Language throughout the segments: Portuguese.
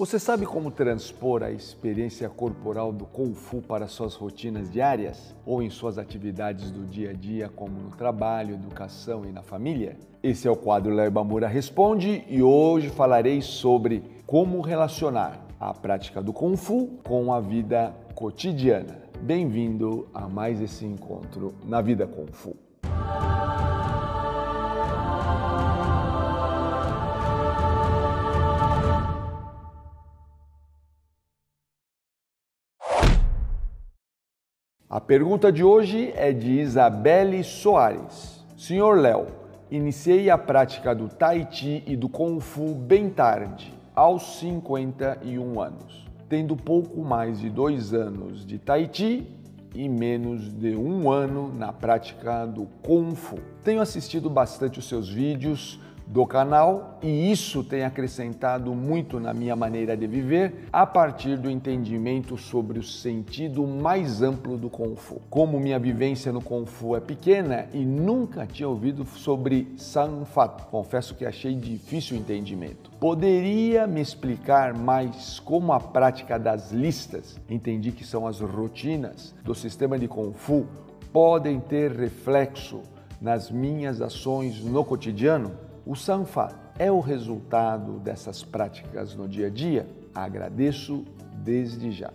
Você sabe como transpor a experiência corporal do Kung Fu para suas rotinas diárias ou em suas atividades do dia a dia, como no trabalho, educação e na família? Esse é o quadro Léo Ibamura Responde e hoje falarei sobre como relacionar a prática do Kung Fu com a vida cotidiana. Bem-vindo a mais esse encontro na Vida Kung Fu. A pergunta de hoje é de Isabelle Soares. Senhor Léo, iniciei a prática do Tai Chi e do Kung Fu bem tarde, aos 51 anos, tendo pouco mais de 2 anos de Tai Chi e menos de 1 ano na prática do Kung Fu. Tenho assistido bastante os seus vídeos do canal e isso tem acrescentado muito na minha maneira de viver a partir do entendimento sobre o sentido mais amplo do Kung Fu. Como minha vivência no Kung Fu é pequena e nunca tinha ouvido sobre Sanfat, confesso que achei difícil o entendimento. Poderia me explicar mais como a prática das listas, entendi que são as rotinas do sistema de Kung Fu, podem ter reflexo nas minhas ações no cotidiano? O Sanfat é o resultado dessas práticas no dia a dia? Agradeço desde já.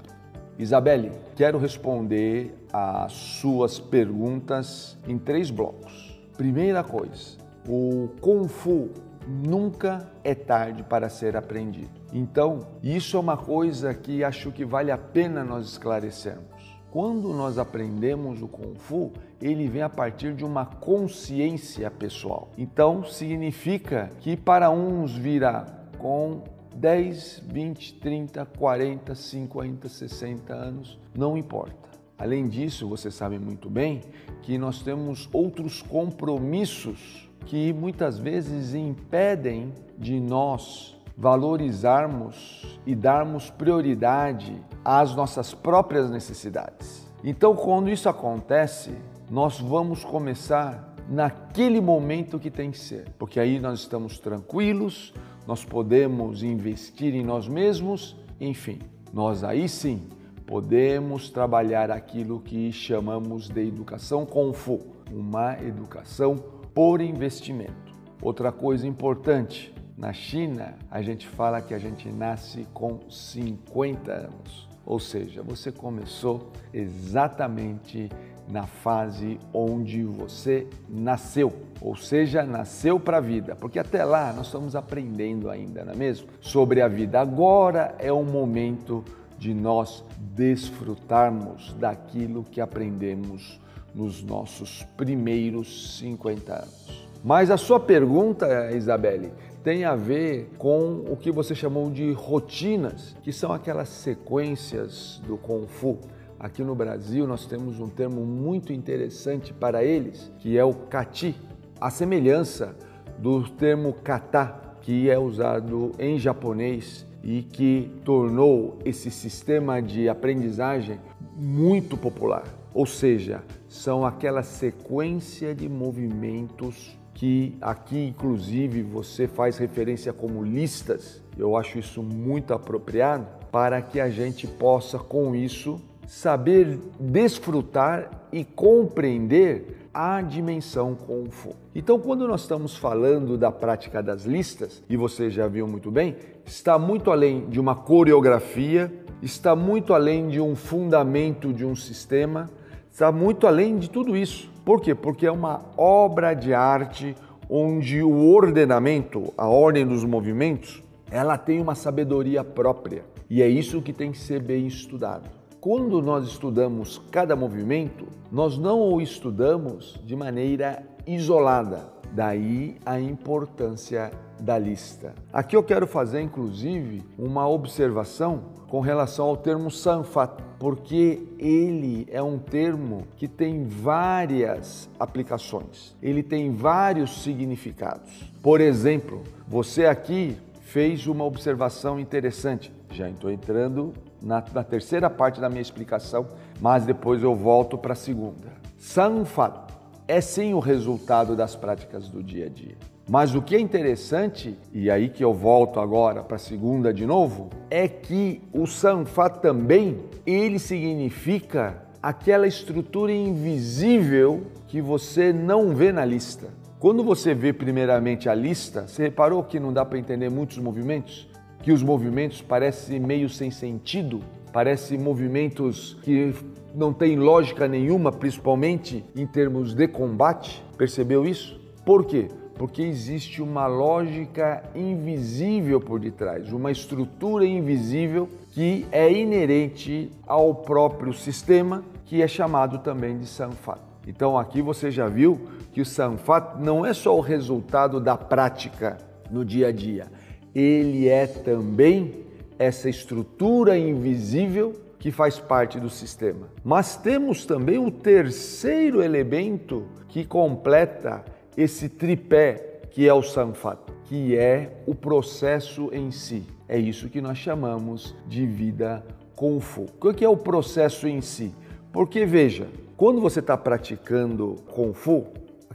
Isabelle, quero responder às suas perguntas em 3 blocos. Primeira coisa, o Kung Fu nunca é tarde para ser aprendido. Então, isso é uma coisa que acho que vale a pena nós esclarecermos. Quando nós aprendemos o Kung Fu, ele vem a partir de uma consciência pessoal. Então, significa que para uns virá com 10, 20, 30, 40, 50, 60 anos, não importa. Além disso, você sabe muito bem que nós temos outros compromissos que muitas vezes impedem de nós valorizarmos e darmos prioridade às nossas próprias necessidades. Então, quando isso acontece, nós vamos começar naquele momento que tem que ser, porque aí nós estamos tranquilos, nós podemos investir em nós mesmos, enfim, nós aí sim podemos trabalhar aquilo que chamamos de educação Kung Fu, uma educação por investimento. Outra coisa importante, na China, a gente fala que a gente nasce com 50 anos, ou seja, você começou exatamente na fase onde você nasceu, ou seja, nasceu para a vida, porque até lá nós estamos aprendendo ainda, não é mesmo? Sobre a vida. Agora é o momento de nós desfrutarmos daquilo que aprendemos nos nossos primeiros 50 anos. Mas a sua pergunta, Isabelle, tem a ver com o que você chamou de rotinas, que são aquelas sequências do Kung Fu. Aqui no Brasil nós temos um termo muito interessante para eles, que é o Kati, a semelhança do termo Kata, que é usado em japonês e que tornou esse sistema de aprendizagem muito popular. Ou seja, são aquela sequência de movimentos que aqui, inclusive, você faz referência como listas. Eu acho isso muito apropriado para que a gente possa, com isso, saber desfrutar e compreender a dimensão Kung Fu. Então, quando nós estamos falando da prática das listas, e você já viu muito bem, está muito além de uma coreografia, está muito além de um fundamento de um sistema, está muito além de tudo isso. Por quê? Porque é uma obra de arte onde o ordenamento, a ordem dos movimentos, ela tem uma sabedoria própria. E é isso que tem que ser bem estudado. Quando nós estudamos cada movimento, nós não o estudamos de maneira isolada. Daí a importância da lista. Aqui eu quero fazer, inclusive, uma observação com relação ao termo Sanfat, porque ele é um termo que tem várias aplicações, ele tem vários significados. Por exemplo, você aqui fez uma observação interessante. Já estou entrando na terceira parte da minha explicação, mas depois eu volto para a segunda. Sanfat é sim o resultado das práticas do dia a dia. Mas o que é interessante, e aí que eu volto agora para a segunda de novo, é que o Sanfat também, ele significa aquela estrutura invisível que você não vê na lista. Quando você vê primeiramente a lista, você reparou que não dá para entender muitos movimentos? Que os movimentos parecem meio sem sentido? Parecem movimentos que não têm lógica nenhuma, principalmente em termos de combate? Percebeu isso? Por quê? Porque existe uma lógica invisível por detrás, uma estrutura invisível que é inerente ao próprio sistema, que é chamado também de Sanfat. Então aqui você já viu que o Sanfat não é só o resultado da prática no dia a dia, ele é também essa estrutura invisível que faz parte do sistema. Mas temos também um terceiro elemento que completa esse tripé que é o Sanfat, que é o processo em si. É isso que nós chamamos de vida Kung Fu. O que é o processo em si? Porque veja, quando você está praticando Kung Fu,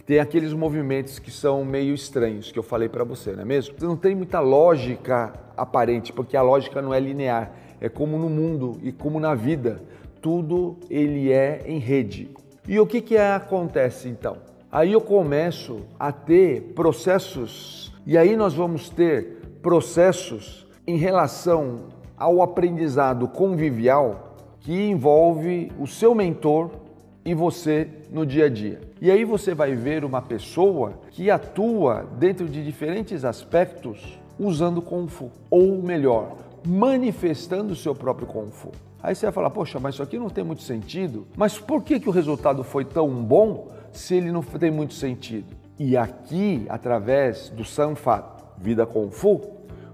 tem aqueles movimentos que são meio estranhos, que eu falei para você, não é mesmo? Não tem muita lógica aparente, porque a lógica não é linear. É como no mundo e como na vida, tudo ele é em rede. E o que acontece então? Aí eu começo a ter processos, e aí nós vamos ter processos em relação ao aprendizado convivial que envolve o seu mentor e você no dia a dia. E aí você vai ver uma pessoa que atua dentro de diferentes aspectos usando Kung Fu, ou melhor, manifestando o seu próprio Kung Fu. Aí você vai falar, poxa, mas isso aqui não tem muito sentido, mas por que o resultado foi tão bom se ele não tem muito sentido? E aqui, através do Sanfat, vida Kung Fu,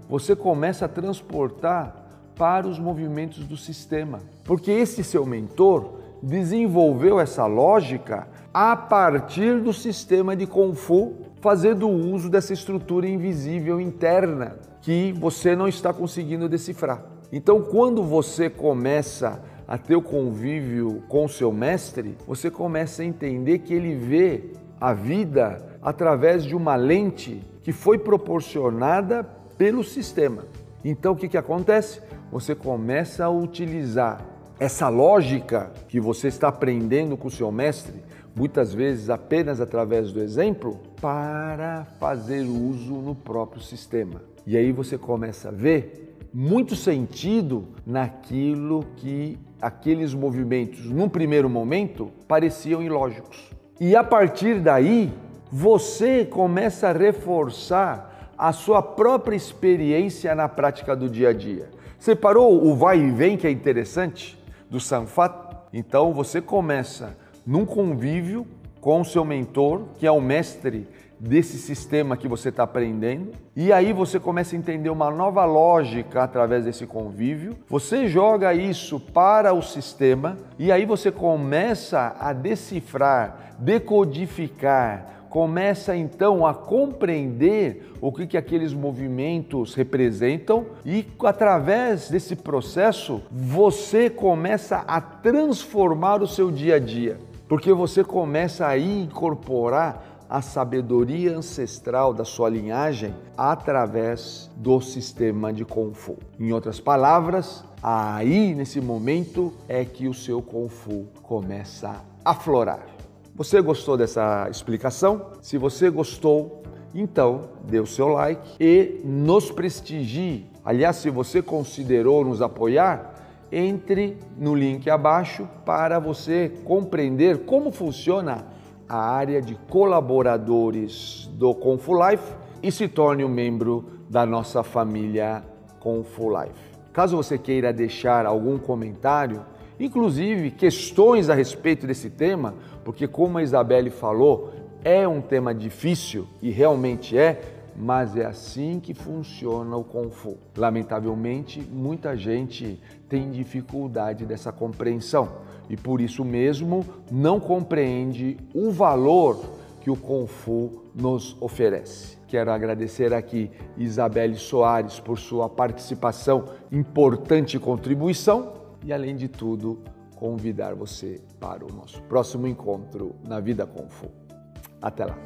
você começa a transportar para os movimentos do sistema, porque esse seu mentor desenvolveu essa lógica a partir do sistema de Kung Fu, fazendo uso dessa estrutura invisível interna que você não está conseguindo decifrar. Então, quando você começa a ter o convívio com o seu mestre, você começa a entender que ele vê a vida através de uma lente que foi proporcionada pelo sistema. Então, o que acontece? Você começa a utilizar essa lógica que você está aprendendo com o seu mestre, muitas vezes apenas através do exemplo, para fazer uso no próprio sistema. E aí você começa a ver muito sentido naquilo que aqueles movimentos, num primeiro momento, pareciam ilógicos. E a partir daí, você começa a reforçar a sua própria experiência na prática do dia a dia. Separou o vai e vem, que é interessante, do Sanfat? Então você começa num convívio com o seu mentor, que é o mestre desse sistema que você está aprendendo, e aí você começa a entender uma nova lógica através desse convívio, você joga isso para o sistema, e aí você começa a decifrar, decodificar, começa então a compreender o que aqueles movimentos representam, e através desse processo você começa a transformar o seu dia a dia, porque você começa a incorporar a sabedoria ancestral da sua linhagem através do sistema de Kung Fu. Em outras palavras, aí nesse momento é que o seu Kung Fu começa a aflorar. Você gostou dessa explicação? Se você gostou, então dê o seu like e nos prestigie. Aliás, se você considerou nos apoiar, entre no link abaixo para você compreender como funciona a área de colaboradores do Kung Fu Life e se torne um membro da nossa família Kung Fu Life. Caso você queira deixar algum comentário, inclusive questões a respeito desse tema, porque como a Isabelle falou, é um tema difícil e realmente é, mas é assim que funciona o Kung Fu. Lamentavelmente, muita gente tem dificuldade dessa compreensão e por isso mesmo não compreende o valor que o Kung Fu nos oferece. Quero agradecer aqui Isabelle Soares por sua participação, importante contribuição e, além de tudo, convidar você para o nosso próximo encontro na Vida Kung Fu. Até lá!